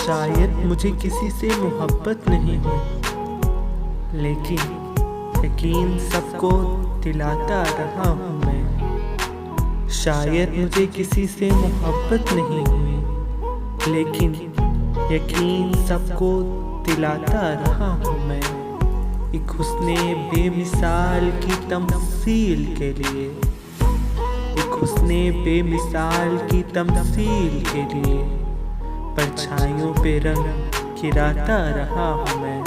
शायद मुझे किसी से मोहब्बत नहीं हुई, लेकिन यकीन सबको दिलाता रहा हूँ मैं। शायद मुझे किसी से मोहब्बत नहीं हुई, लेकिन यकीन सबको दिलाता रहा हूँ मैं। एक हुस्ने बेमिसाल की तमसील के लिए, एक हुस्ने बेमिसाल की तमसील के लिए परछाइयों पे रंग गिराता रहा हूँ मैं।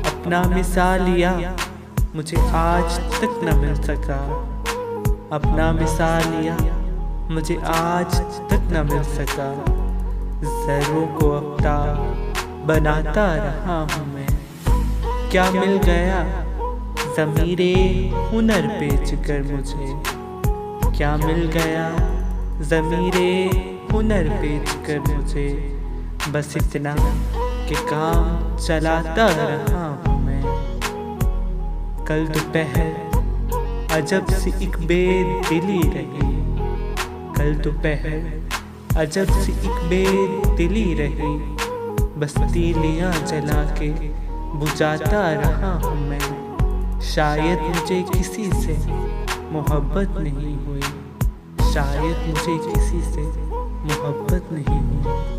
अपना मिसालिया मुझे आज तक न मिल सका, अपना मिसालिया मुझे आज तक न मिल सका। ज़र्रों को अपना बनाता रहा हूँ मैं। क्या मिल गया ज़मीरे हुनर बेच कर मुझे, क्या मिल गया ज़मीरे हुनर बेच कर मुझे। बस इतना कि काम चलाता रहा हूँ मैं। कल दोपहर अजब सी एक बेदिली रही, कल दोपहर अजब सी एक बेदिली रही। बस तीलियाँ जला के बुझाता रहा हूँ मैं। शायद मुझे किसी से मोहब्बत नहीं हुई, शायद मुझे किसी से मोहब्बत नहीं हुई।